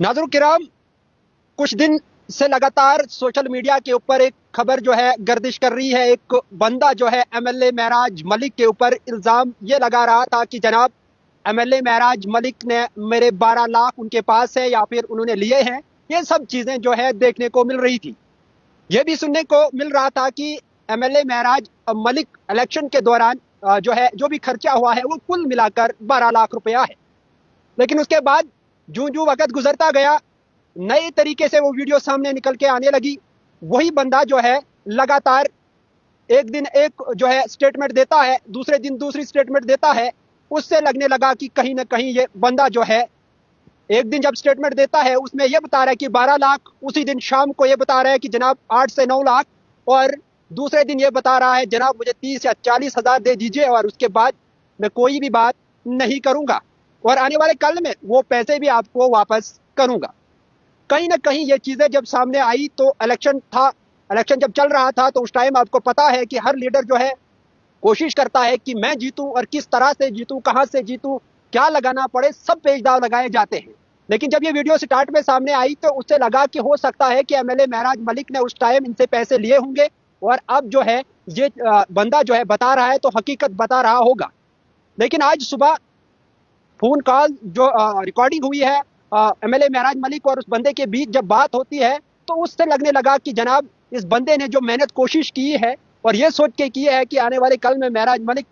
नाज़रीन किराम, कुछ दिन से लगातार सोशल मीडिया के ऊपर एक खबर जो है गर्दिश कर रही है। एक बंदा जो है एमएलए महराज मलिक के ऊपर इल्ज़ाम ये लगा रहा था कि जनाब एमएलए महराज मलिक ने मेरे 12 लाख उनके पास है या फिर उन्होंने लिए हैं। ये सब चीज़ें जो है देखने को मिल रही थी। ये भी सुनने को मिल रहा था कि एमएलए महराज मलिक इलेक्शन के दौरान जो है जो भी खर्चा हुआ है वो कुल मिलाकर 12 लाख रुपया है। लेकिन उसके बाद जूं जूं वक्त गुजरता गया, नए तरीके से वो वीडियो सामने निकल के आने लगी। वही बंदा जो है लगातार एक दिन एक जो है स्टेटमेंट देता है, दूसरे दिन दूसरी स्टेटमेंट देता है। उससे लगने लगा कि कहीं ना कहीं ये बंदा जो है एक दिन जब स्टेटमेंट देता है उसमें यह बता रहा है कि 12 लाख, उसी दिन शाम को यह बता रहा है कि जनाब 8 से 9 लाख, और दूसरे दिन यह बता रहा है जनाब मुझे 30 या 40 हज़ार दे दीजिए और उसके बाद मैं कोई भी बात नहीं करूंगा और आने वाले कल में वो पैसे भी आपको वापस करूंगा। कहीं ना कहीं ये चीजें जब सामने आई तो इलेक्शन था, इलेक्शन जब चल रहा था तो उस टाइम आपको पता है कि हर लीडर जो है कोशिश करता है कि मैं जीतूं और किस तरह से जीतूं, कहां से जीतूं, क्या लगाना पड़े, सब पेच दाव लगाए जाते हैं। लेकिन जब ये वीडियो स्टार्ट में सामने आई तो उससे लगा कि हो सकता है कि एमएलए महराज मलिक ने उस टाइम इनसे पैसे लिए होंगे और अब जो है ये बंदा जो है बता रहा है तो हकीकत बता रहा होगा। लेकिन आज सुबह फोन कॉल जो रिकॉर्डिंग हुई है एमएलए महराज मलिक और उस बंदे के बीच जब बात होती है तो उससे लगने लगा कि जनाब इस बंदे ने जो मेहनत कोशिश की है और ये सोच के की है कि आने वाले कल में महराज मलिक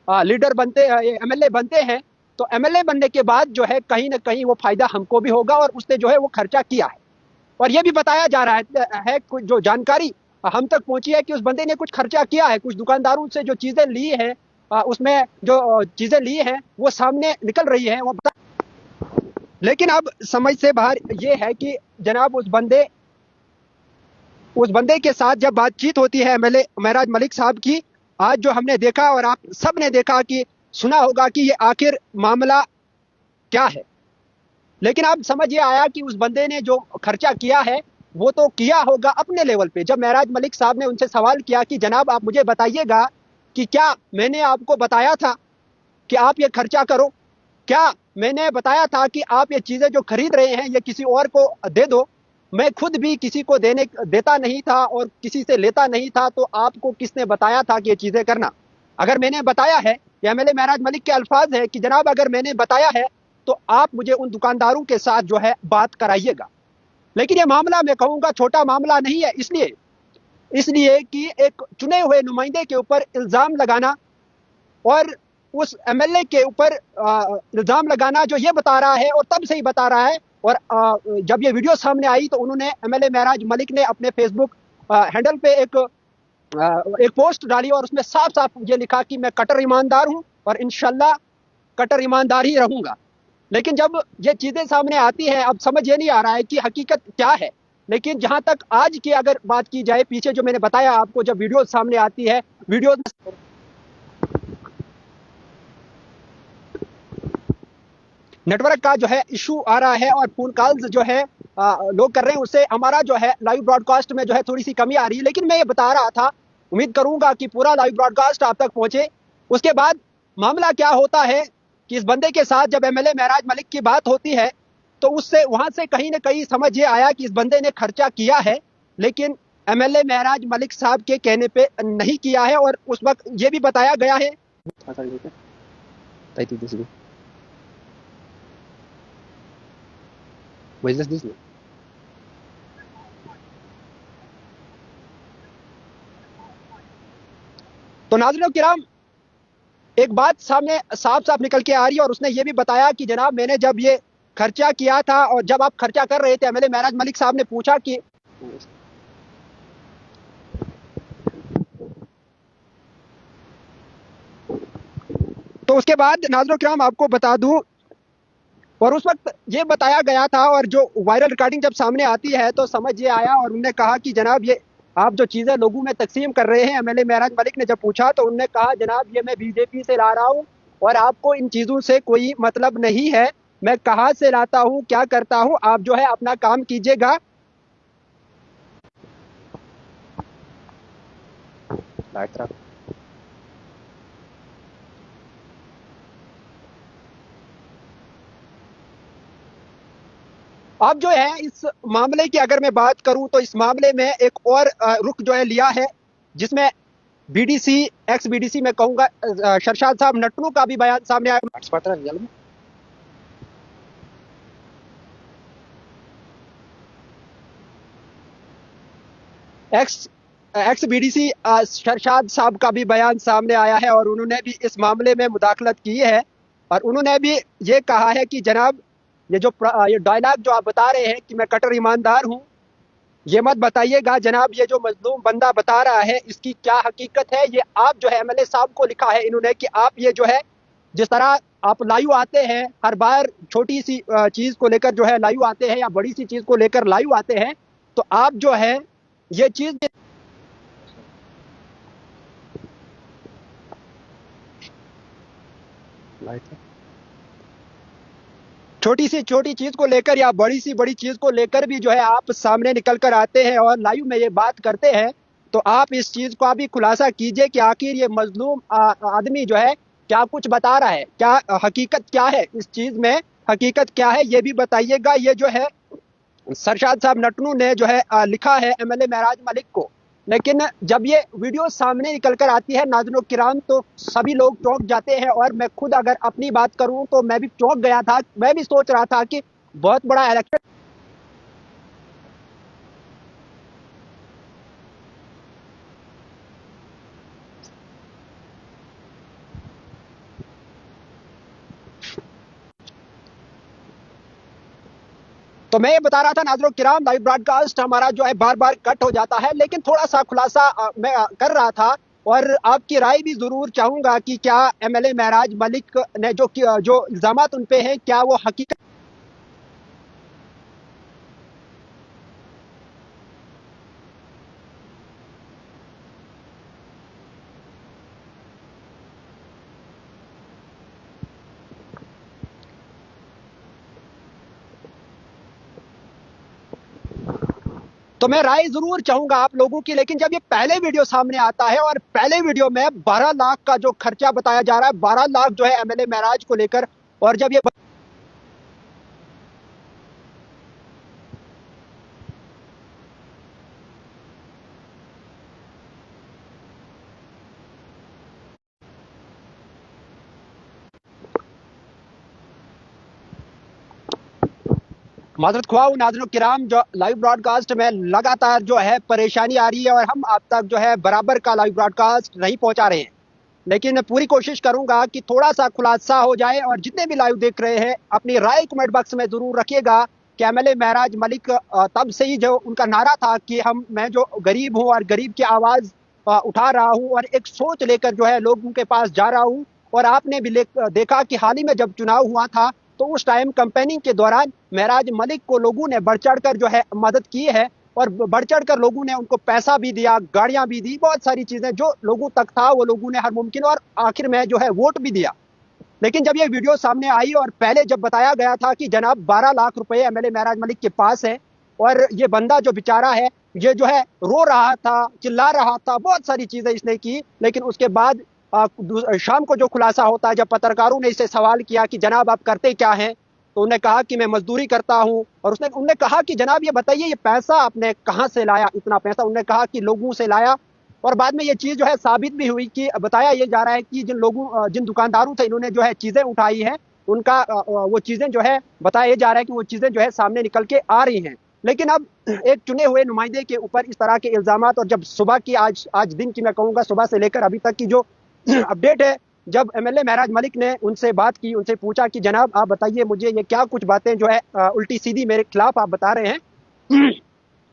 लीडर बनते, एमएलए बनते हैं, तो एमएलए बनने के बाद जो है कहीं ना कहीं वो फायदा हमको भी होगा और उसने जो है वो खर्चा किया है। और ये भी बताया जा रहा है कुछ जो जानकारी हम तक पहुंची है कि उस बंदे ने कुछ खर्चा किया है, कुछ दुकानदारों से जो चीजें ली है, उसमें जो चीजें ली हैं वो सामने निकल रही है वो बता। लेकिन अब समझ से बाहर ये है कि जनाब उस बंदे के साथ जब बातचीत होती है एमएलए महराज मलिक साहब की, आज जो हमने देखा और आप सब ने देखा कि सुना होगा कि ये आखिर मामला क्या है। लेकिन अब समझ ये आया कि उस बंदे ने जो खर्चा किया है वो तो किया होगा अपने लेवल पे। जब महराज मलिक साहब ने उनसे सवाल किया कि जनाब आप मुझे बताइएगा कि क्या मैंने आपको बताया था कि आप ये खर्चा करो, क्या मैंने बताया था कि आप ये चीजें जो खरीद रहे हैं ये किसी और को दे दो, मैं खुद भी किसी को देता नहीं था और किसी से लेता नहीं था, तो आपको किसने बताया था कि ये चीजें करना। अगर मैंने बताया है, या एमएलए महराज मलिक के अल्फाज है कि जनाब अगर मैंने बताया है तो आप मुझे उन दुकानदारों के साथ जो है बात कराइएगा। लेकिन ये मामला मैं कहूंगा छोटा मामला नहीं है, इसलिए इसलिए कि एक चुने हुए नुमाइंदे के ऊपर इल्जाम लगाना और उस एमएलए के ऊपर इल्जाम लगाना जो ये बता रहा है और तब से ही बता रहा है। और जब ये वीडियो सामने आई तो उन्होंने एमएलए महराज मलिक ने अपने फेसबुक हैंडल पे एक पोस्ट डाली और उसमें साफ साफ ये लिखा कि मैं कट्टर ईमानदार हूं और इंशाल्लाह कट्टर ईमानदार ही रहूंगा। लेकिन जब ये चीजें सामने आती हैं अब समझ ये नहीं आ रहा है कि हकीकत क्या है। लेकिन जहां तक आज की अगर बात की जाए, पीछे जो मैंने बताया आपको, जब वीडियो सामने आती है, वीडियो नेटवर्क का जो है इशू आ रहा है और फोन कॉल्स जो है लोग कर रहे हैं, उससे हमारा जो है लाइव ब्रॉडकास्ट में जो है थोड़ी सी कमी आ रही है। लेकिन मैं ये बता रहा था, उम्मीद करूंगा कि पूरा लाइव ब्रॉडकास्ट आप तक पहुंचे। उसके बाद मामला क्या होता है कि इस बंदे के साथ जब एमएलए महराज मलिक की बात होती है तो उससे वहां से कहीं ना कहीं समझ ये आया कि इस बंदे ने खर्चा किया है, लेकिन एमएलए महराज मलिक साहब के कहने पे नहीं किया है। और उस वक्त ये भी बताया गया है तो नाज़रीन किराम, एक बात सामने साफ साफ निकल के आ रही है और उसने ये भी बताया कि जनाब मैंने जब ये खर्चा किया था और जब आप खर्चा कर रहे थे, एमएलए महराज मलिक साहब ने पूछा कि तो उसके बाद नाज़रीन किराम आपको बता दूं, और उस वक्त ये बताया गया था और जो वायरल रिकॉर्डिंग जब सामने आती है तो समझ ये आया और उन्होंने कहा कि जनाब ये आप जो चीज़ें लोगों में तकसीम कर रहे हैं। एमएलए महराज मलिक ने जब पूछा तो उन्होंने कहा जनाब ये मैं बीजेपी से ला रहा हूँ और आपको इन चीज़ों से कोई मतलब नहीं है, मैं कहाँ से लाता हूँ क्या करता हूँ, आप जो है अपना काम कीजिएगा। अब जो है इस मामले की अगर मैं बात करूं तो इस मामले में एक और रुख जो है लिया है, जिसमें बीडीसी एक्स बीडीसी मैं कहूंगा शरशाद साहब नटनू का भी बयान सामने आया। एक्स एक्स बीडीसी शरशाद साहब का भी बयान सामने आया है और उन्होंने भी इस मामले में मुदाखलत की है और उन्होंने भी ये कहा है कि जनाब ये डायलॉग जो आप बता रहे हैं कि मैं कट्टर ईमानदार हूं, ये मत बताइएगा जनाब। ये जो मजलूम बंदा बता रहा है इसकी क्या हकीकत है, ये आप जो है एमएलए साहब को लिखा है इन्होंने कि आप ये जो है जिस तरह आप लाइव आते हैं हर बार छोटी सी चीज को लेकर जो है लाइव आते हैं या बड़ी सी चीज को लेकर लाइव आते हैं, तो आप जो है ये चीज छोटी सी छोटी चीज को लेकर या बड़ी सी बड़ी चीज को लेकर भी जो है आप सामने निकल कर आते हैं और लाइव में ये बात करते हैं, तो आप इस चीज का भी खुलासा कीजिए कि आखिर ये मजलूम आदमी जो है क्या कुछ बता रहा है, क्या हकीकत क्या है, इस चीज में हकीकत क्या है ये भी बताइएगा। ये जो है सरशाद साहब नटनू ने जो है लिखा है एमएलए महराज मलिक को, लेकिन जब ये वीडियो सामने निकल कर आती है नाज़रीन किराम तो सभी लोग चौंक जाते हैं और मैं खुद अगर अपनी बात करूं तो मैं भी चौंक गया था। मैं भी सोच रहा था कि बहुत बड़ा इलेक्शन तो मैं ये बता रहा था नाज़रीन किराम लाइव ब्रॉडकास्ट हमारा जो है बार बार कट हो जाता है, लेकिन थोड़ा सा खुलासा मैं कर रहा था और आपकी राय भी जरूर चाहूंगा कि क्या एमएलए महराज मलिक ने जो इल्जामात उन पे हैं क्या वो हकीकत। तो मैं राय जरूर चाहूंगा आप लोगों की, लेकिन जब ये पहले वीडियो सामने आता है और पहले वीडियो में 12 लाख का जो खर्चा बताया जा रहा है, 12 लाख जो है एमएलए महराज को लेकर, और जब ये माजरत ख्वाह नाज़रीन किराम जो लाइव ब्रॉडकास्ट में लगातार जो है परेशानी आ रही है और हम आप तक जो है बराबर का लाइव ब्रॉडकास्ट नहीं पहुंचा रहे हैं, लेकिन पूरी कोशिश करूंगा कि थोड़ा सा खुलासा हो जाए और जितने भी लाइव देख रहे हैं अपनी राय कमेंट बॉक्स में जरूर रखिएगा कि एमएलए महराज मलिक तब से ही जो उनका नारा था कि मैं जो गरीब हूं और गरीब की आवाज उठा रहा हूं और एक सोच लेकर जो है लोगों के पास जा रहा हूं, और आपने भी देखा कि हाल ही में जब चुनाव हुआ था तो उस टाइम कैंपेनिंग के दौरान महराज मलिक को लोगों ने बढ़ चढ़ कर जो है मदद की है और बढ़ चढ़ कर लोगों ने उनको पैसा भी दिया, गाड़ियां भी दी, बहुत सारी चीजें जो लोगों तक था वो लोगों ने हर मुमकिन और आखिर में जो है वोट भी दिया। लेकिन जब ये वीडियो सामने आई और पहले जब बताया गया था कि जनाब 12 लाख रुपए एमएलए महराज मलिक के पास है और ये बंदा जो बेचारा है ये जो है रो रहा था, चिल्ला रहा था, बहुत सारी चीजें इसने की, लेकिन उसके बाद शाम को जो खुलासा होता है जब पत्रकारों ने इसे सवाल किया कि जनाब आप करते क्या हैं, तो उन्होंने कहा कि मैं मजदूरी करता हूं, और उन्होंने कहा कि जनाब ये बताइए ये पैसा आपने कहां से लाया, इतना पैसा उन्होंने कहा कि लोगों से लाया। और बाद में ये चीज जो है साबित भी हुई कि बताया ये जा रहा है कि जिन दुकानदारों से इन्होंने जो है चीजें उठाई हैं उनका वो चीजें जो है बताया जा रहा है कि वो चीजें जो है सामने निकल के आ रही हैं। लेकिन अब एक चुने हुए नुमाइंदे के ऊपर इस तरह के इल्जामात, और जब सुबह की आज दिन की मैं कहूंगा सुबह से लेकर अभी तक की जो अपडेट है, जब एमएलए महराज मलिक ने उनसे बात की, उनसे पूछा कि जनाब आप बताइए मुझे ये क्या कुछ बातें जो है उल्टी सीधी मेरे खिलाफ आप बता रहे हैं,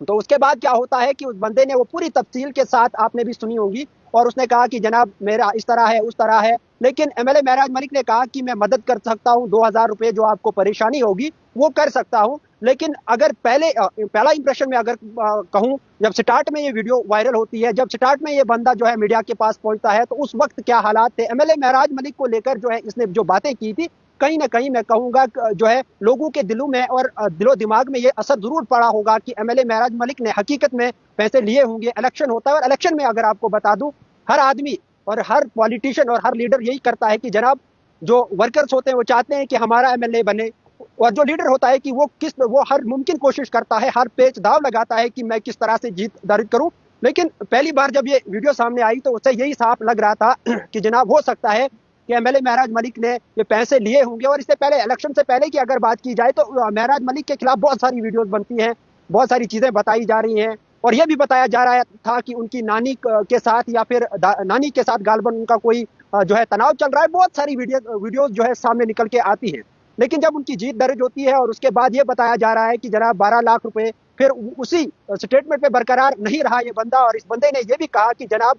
तो उसके बाद क्या होता है कि उस बंदे ने वो पूरी तफसील के साथ आपने भी सुनी होगी और उसने कहा कि जनाब मेरा इस तरह है उस तरह है, लेकिन एमएलए महराज मलिक ने कहा कि मैं मदद कर सकता हूं, 2000 रुपए जो आपको परेशानी होगी वो कर सकता हूं। लेकिन अगर पहला इंप्रेशन में अगर कहूं, जब स्टार्ट में ये वीडियो वायरल होती है, जब स्टार्ट में ये बंदा जो है मीडिया के पास पहुंचता है, तो उस वक्त क्या हालात थे एमएलए महराज मलिक को लेकर जो है इसने जो बातें की थी, कहीं ना कहीं मैं कहूंगा जो है लोगों के दिलों में और दिलो दिमाग में ये असर जरूर पड़ा होगा कि एमएलए महराज मलिक ने हकीकत में पैसे लिए होंगे। इलेक्शन होता है और इलेक्शन में अगर आपको बता दूं हर आदमी और हर पॉलिटिशियन और हर लीडर यही करता है कि जनाब जो वर्कर्स होते हैं वो चाहते हैं कि हमारा एमएलए बने, और जो लीडर होता है कि वो हर मुमकिन कोशिश करता है, हर पेच दाव लगाता है कि मैं किस तरह से जीत दर्ज करूं। लेकिन पहली बार जब ये वीडियो सामने आई तो उससे यही साफ लग रहा था कि जनाब हो सकता है कि एमएलए महराज मलिक ने ये पैसे लिए होंगे। और इससे पहले, इलेक्शन से पहले की अगर बात की जाए तो महराज मलिक के खिलाफ बहुत सारी वीडियोस बनती हैं, बहुत सारी चीजें बताई जा रही हैं, और यह भी बताया जा रहा था कि उनकी नानी के साथ या फिर नानी के साथ गालबन उनका कोई जो है तनाव चल रहा है। बहुत सारी वीडियोस जो है सामने निकल के आती हैं। लेकिन जब उनकी जीत दर्ज होती है और उसके बाद ये बताया जा रहा है कि जनाब 12 लाख रुपए फिर उसी स्टेटमेंट पे बरकरार नहीं रहा ये बंदा, और इस बंदे ने ये भी कहा कि जनाब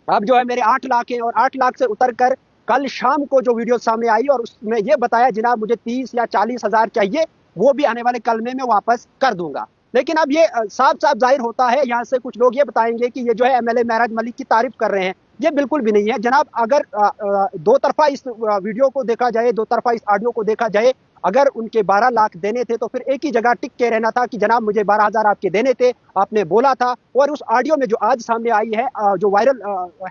अब जो है मेरे 8 लाख है, और 8 लाख से उतर कर कल शाम को जो वीडियो सामने आई और उसमें ये बताया जनाब मुझे 30 या 40 हजार चाहिए, वो भी आने वाले कल में मैं वापस कर दूंगा। लेकिन अब ये साफ साफ जाहिर होता है, यहाँ से कुछ लोग ये बताएंगे कि ये जो है एमएलए महराज मलिक की तारीफ कर रहे हैं। ये बिल्कुल भी नहीं है जनाब। अगर दो तरफा इस वीडियो को देखा जाए, दो तरफा इस ऑडियो को देखा जाए, अगर उनके 12 लाख देने थे तो फिर एक ही जगह टिक के रहना था कि जनाब मुझे 12,000 आपके देने थे, आपने बोला था। और उस ऑडियो में जो आज सामने आई है, जो वायरल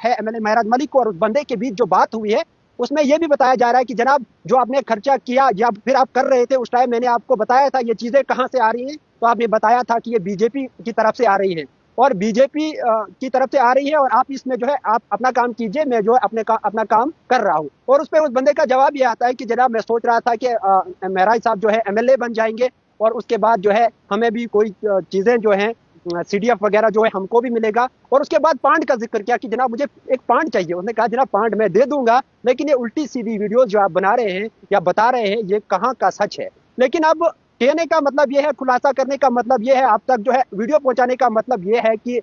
है एमएलए महराज मलिक और उस बंदे के बीच जो बात हुई है, उसमें यह भी बताया जा रहा है कि जनाब जो आपने खर्चा किया या फिर आप कर रहे थे उस टाइम मैंने आपको बताया था ये चीजें कहां से आ रही हैं, तो आपने बताया था कि ये बीजेपी की तरफ से आ रही है, और बीजेपी की तरफ से आ रही है, और आप इसमें जो है आप अपना काम कीजिए, मैं जो है अपना काम कर रहा हूँ। और उस पर उस बंदे का जवाब ये आता है कि जनाब मैं सोच रहा था कि महराज साहब जो है एमएलए बन जाएंगे और उसके बाद जो है हमें भी कोई चीजें जो है सीडीएफ वगैरह जो है हमको भी मिलेगा। और उसके बाद पांड का जिक्र किया कि जनाब मुझे एक पांड चाहिए। उसने कहा जनाब पांड मैं दे दूंगा, लेकिन ये उल्टी सीधी वीडियो जो आप बना रहे हैं या बता रहे हैं ये कहाँ का सच है। लेकिन अब कहने का मतलब ये है, खुलासा करने का मतलब ये है, आप तक जो है वीडियो पहुंचाने का मतलब ये है कि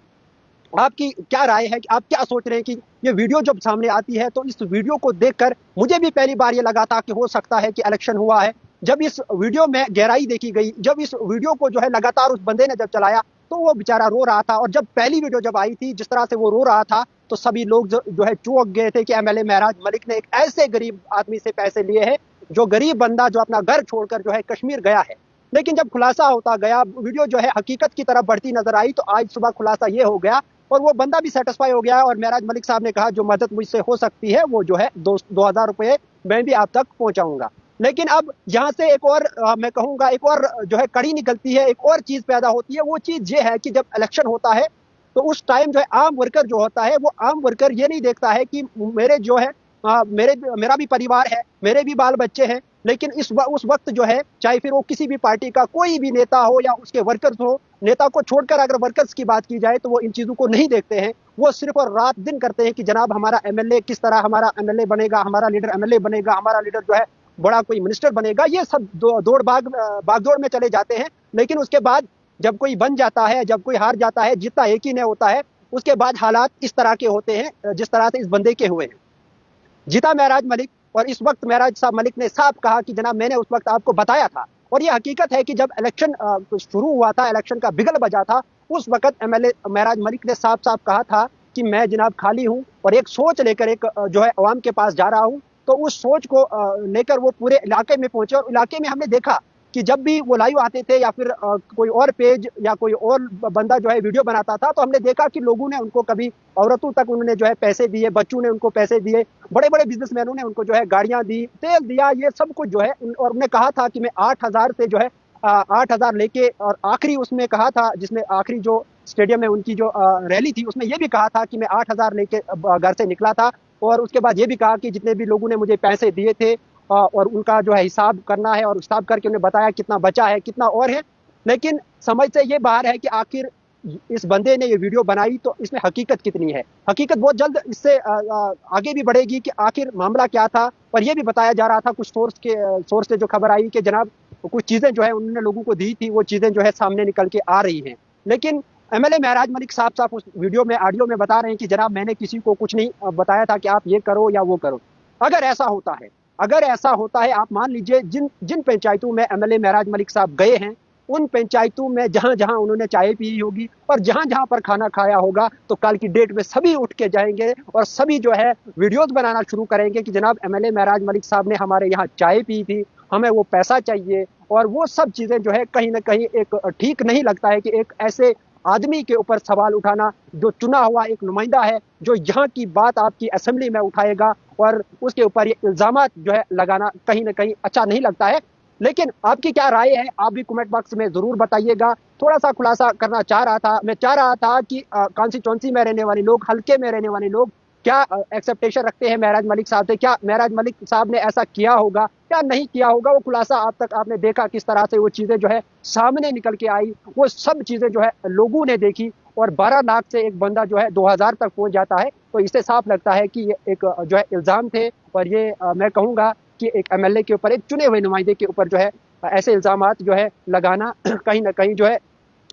आपकी क्या राय है, कि आप क्या सोच रहे हैं कि ये वीडियो जब सामने आती है तो इस वीडियो को देखकर मुझे भी पहली बार ये लगा था कि हो सकता है कि इलेक्शन हुआ है। जब इस वीडियो में गहराई देखी गई, जब इस वीडियो को जो है लगातार उस बंदे ने जब चलाया तो वो बेचारा रो रहा था। और जब पहली वीडियो जब आई थी जिस तरह से वो रो रहा था तो सभी लोग जो है चौंक गए थे कि एमएलए महराज मलिक ने एक ऐसे गरीब आदमी से पैसे लिए हैं, जो गरीब बंदा जो अपना घर छोड़कर जो है कश्मीर गया है। लेकिन जब खुलासा होता गया, वीडियो जो है हकीकत की तरफ बढ़ती नजर आई, तो आज सुबह खुलासा ये हो गया और वो बंदा भी सेटिस्फाई हो गया। और महराज मलिक साहब ने कहा जो मदद मुझसे हो सकती है वो जो है 2,000 रुपए मैं भी आप तक पहुंचाऊंगा। लेकिन अब यहाँ से एक और मैं कहूंगा एक और जो है कड़ी निकलती है, एक और चीज पैदा होती है। वो चीज ये है कि जब इलेक्शन होता है तो उस टाइम जो है आम वर्कर जो होता है, वो आम वर्कर ये नहीं देखता है कि मेरे जो है मेरा भी परिवार है, मेरे भी बाल बच्चे हैं। लेकिन उस वक्त जो है चाहे फिर वो किसी भी पार्टी का कोई भी नेता हो या उसके वर्कर्स हो, नेता को छोड़कर अगर वर्कर्स की बात की जाए तो वो इन चीजों को नहीं देखते हैं। वो सिर्फ और रात दिन करते हैं कि जनाब हमारा एमएलए किस तरह हमारा एमएलए बनेगा, हमारा लीडर एमएलए बनेगा, हमारा लीडर जो है बड़ा कोई मिनिस्टर बनेगा। ये सब दौड़ भागदौड़ में चले जाते हैं। लेकिन उसके बाद जब कोई बन जाता है, जब कोई हार जाता है, जीतना एक ही ने होता है, उसके बाद हालात इस तरह के होते हैं जिस तरह से इस बंदे के हुए हैं। जीता महराज मलिक, और इस वक्त महराज साहब मलिक ने साफ कहा कि जनाब मैंने उस वक्त आपको बताया था। और ये हकीकत है कि जब इलेक्शन शुरू हुआ था, इलेक्शन का बिगल बजा था, उस वक्त एमएलए महराज मलिक ने साफ साफ कहा था कि मैं जनाब खाली हूं और एक सोच लेकर एक जो है अवाम के पास जा रहा हूं। तो उस सोच को लेकर वो पूरे इलाके में पहुंचे, और इलाके में हमने देखा कि जब भी वो लाइव आते थे या फिर कोई और पेज या कोई और बंदा जो है वीडियो बनाता था, तो हमने देखा कि लोगों ने उनको, कभी औरतों तक उन्होंने जो है पैसे दिए, बच्चों ने उनको पैसे दिए, बड़े बड़े बिजनेसमैनों ने उनको जो है गाड़ियां दी, तेल दिया, ये सब कुछ जो है। और उन्होंने कहा था कि मैं 8,000 से जो है 8,000 लेके, और आखिरी उसमें कहा था जिसमें आखिरी जो स्टेडियम में उनकी जो रैली थी उसमें यह भी कहा था कि मैं 8,000 लेके घर से निकला था। और उसके बाद ये भी कहा कि जितने भी लोगों ने मुझे पैसे दिए थे और उनका जो है हिसाब करना है, और हिसाब करके उन्हें बताया कितना बचा है कितना और है। लेकिन समझ से ये बाहर है कि आखिर इस बंदे ने ये वीडियो बनाई तो इसमें हकीकत कितनी है। हकीकत बहुत जल्द इससे आगे भी बढ़ेगी कि आखिर मामला क्या था। पर यह भी बताया जा रहा था कुछ सोर्स से जो खबर आई कि जनाब कुछ चीजें जो है उन्होंने लोगों को दी थी, वो चीजें जो है सामने निकल के आ रही हैं। लेकिन एमएलए महराज मलिक साफ साफ उस वीडियो में, ऑडियो में बता रहे हैं कि जनाब मैंने किसी को कुछ नहीं बताया था कि आप ये करो या वो करो। अगर ऐसा होता है, अगर ऐसा होता है, आप मान लीजिए जिन जिन पंचायतों में एमएलए महराज मलिक साहब गए हैं, उन पंचायतों में जहां जहां उन्होंने चाय पी होगी और जहां जहां पर खाना खाया होगा, तो कल की डेट में सभी उठ के जाएंगे और सभी जो है वीडियोस बनाना शुरू करेंगे कि जनाब एमएलए महराज मलिक साहब ने हमारे यहाँ चाय पी थी, हमें वो पैसा चाहिए। और वो सब चीजें जो है कहीं ना कहीं एक ठीक नहीं लगता है कि एक ऐसे आदमी के ऊपर सवाल उठाना जो चुना हुआ एक नुमाइंदा है, जो यहाँ की बात आपकी असेंबली में उठाएगा, और उसके ऊपर ये इल्जाम जो है लगाना कहीं ना कहीं अच्छा नहीं लगता है। लेकिन आपकी क्या राय है, आप भी कमेंट बॉक्स में जरूर बताइएगा। थोड़ा सा खुलासा करना चाह रहा था, मैं चाह रहा था कि कॉन्स्टिट्यूंसी में रहने वाले लोग, हल्के में रहने वाले लोग क्या एक्सेप्टेशन रखते हैं महराज मलिक साहब से, क्या महराज मलिक साहब ने ऐसा किया होगा क्या नहीं किया होगा। वो खुलासा अब तक आपने देखा किस तरह से वो चीजें जो है सामने निकल के आई, वो सब चीजें जो है लोगों ने देखी, और 12 लाख से एक बंदा जो है 2000 तक पहुंच जाता है। तो इससे साफ लगता है कि ये एक जो है इल्जाम थे, और ये मैं कहूंगा कि एक एमएलए के ऊपर, एक चुने हुए नुमाइंदे के ऊपर जो है ऐसे इल्जामात जो है लगाना कहीं ना कहीं जो है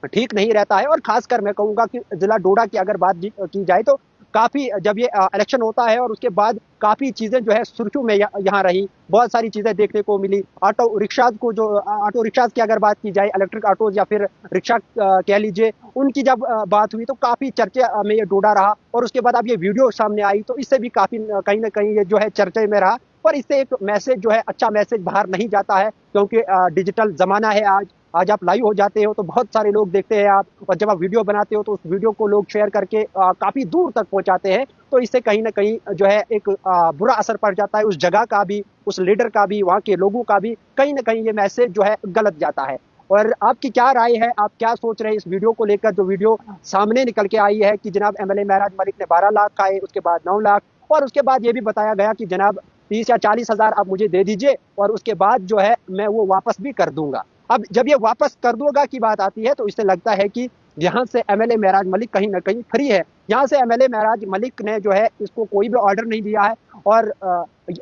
ठीक नहीं रहता है। और खासकर मैं कहूंगा कि जिला डोडा की अगर बात की जाए तो काफी, जब ये इलेक्शन होता है और उसके बाद काफी चीजें जो है सुर्खियों में यहाँ रही, बहुत सारी चीजें देखने को मिली। ऑटो रिक्शाज को जो ऑटो रिक्शाज की अगर बात की जाए, इलेक्ट्रिक ऑटोज या फिर रिक्शा कह लीजिए, उनकी जब बात हुई तो काफी चर्चे में ये डोडा रहा। और उसके बाद अब ये वीडियो सामने आई तो इससे भी काफी कहीं ना कहीं ये जो है चर्चे में रहा। पर इससे एक मैसेज जो है, अच्छा मैसेज बाहर नहीं जाता है, क्योंकि डिजिटल जमाना है आज। आज आप लाइव हो जाते हो तो बहुत सारे लोग देखते हैं आप, और जब आप वीडियो बनाते हो तो उस वीडियो को लोग शेयर करके काफी दूर तक पहुंचाते हैं। तो इससे कहीं ना कहीं जो है एक बुरा असर पड़ जाता है उस जगह का भी, उस लीडर का भी, वहां के लोगों का भी। कहीं ना कहीं ये मैसेज जो है गलत जाता है। और आपकी क्या राय है, आप क्या सोच रहे हैं इस वीडियो को लेकर, जो वीडियो सामने निकल के आई है कि जनाब एमएलए महराज मलिक ने 12 लाख खाए, उसके बाद 9 लाख, और उसके बाद ये भी बताया गया कि जनाब 30 या 40 हजार आप मुझे दे दीजिए और उसके बाद जो है मैं वो वापस भी कर दूंगा। अब जब ये वापस कर दूंगा की बात आती है तो इससे लगता है कि यहाँ से एमएलए महराज मलिक कहीं ना कहीं फ्री है। यहाँ से एमएलए महराज मलिक ने जो है इसको कोई भी ऑर्डर नहीं दिया है। और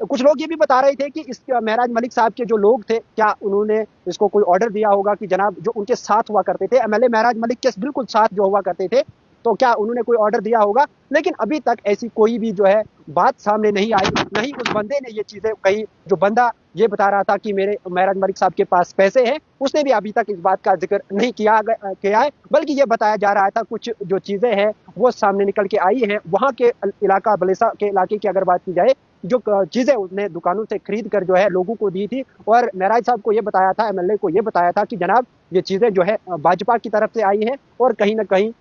कुछ लोग ये भी बता रहे थे कि इस महराज मलिक साहब के जो लोग थे, क्या उन्होंने इसको कोई ऑर्डर दिया होगा कि जनाब जो उनके साथ हुआ करते थे, एमएलए महराज मलिक के बिल्कुल साथ जो हुआ करते थे, तो क्या उन्होंने कोई ऑर्डर दिया होगा। लेकिन अभी तक ऐसी कोई भी जो है बात सामने नहीं आई, नहीं उस बंदे ने ये चीजें कही, जो बंदा ये बता रहा था कि मेरे महराज मलिक साहब के पास पैसे हैं, उसने भी अभी तक इस बात का जिक्र नहीं किया है। बल्कि ये बताया जा रहा था कुछ जो चीजें हैं वो सामने निकल के आई हैं। वहां के इलाका, बलेसा के इलाके की अगर बात की जाए, जो चीजें उसने दुकानों से खरीद कर जो है लोगों को दी थी, और महराज साहब को ये बताया था, एमएलए को ये बताया था कि जनाब ये चीजें जो है भाजपा की तरफ से आई है। और कहीं ना कहीं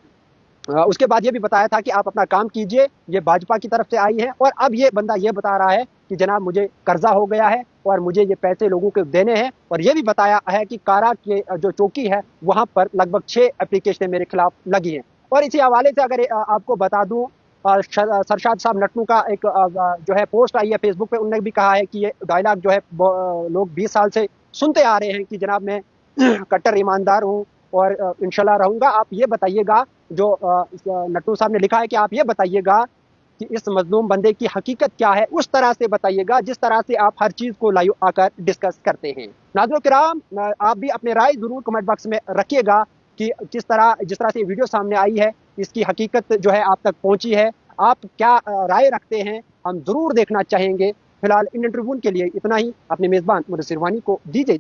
उसके बाद ये भी बताया था कि आप अपना काम कीजिए, ये भाजपा की तरफ से आई है। और अब ये बंदा ये बता रहा है कि जनाब मुझे कर्जा हो गया है और मुझे ये पैसे लोगों को देने हैं। और ये भी बताया है कि कारा के जो चौकी है वहां पर लगभग 6 एप्लीकेशन मेरे खिलाफ लगी हैं। और इसी हवाले से अगर आपको बता दूं, सरशाद साहब नटनू का एक जो है पोस्ट आई है फेसबुक पे, उन्होंने भी कहा है कि ये डायलॉग जो है लोग 20 साल से सुनते आ रहे हैं कि जनाब मैं कट्टर ईमानदार हूँ और इंशाल्लाह रहूंगा। आप ये बताइएगा, जो नट्टू साहब ने लिखा है कि आप ये बताइएगा कि इस मजलूम बंदे की हकीकत क्या है, उस तरह से बताइएगा जिस तरह से आप हर चीज को लाइव आकर डिस्कस करते हैं। नाज़रीन किराम, आप भी अपने राय जरूर कमेंट बॉक्स में रखिएगा कि जिस तरह से वीडियो सामने आई है इसकी हकीकत जो है आप तक पहुंची है, आप क्या राय रखते हैं, हम जरूर देखना चाहेंगे। फिलहाल इंडियन ट्रिब्यून के लिए इतना ही। अपने मेजबान मुदस्सिर वानी को दीजिए।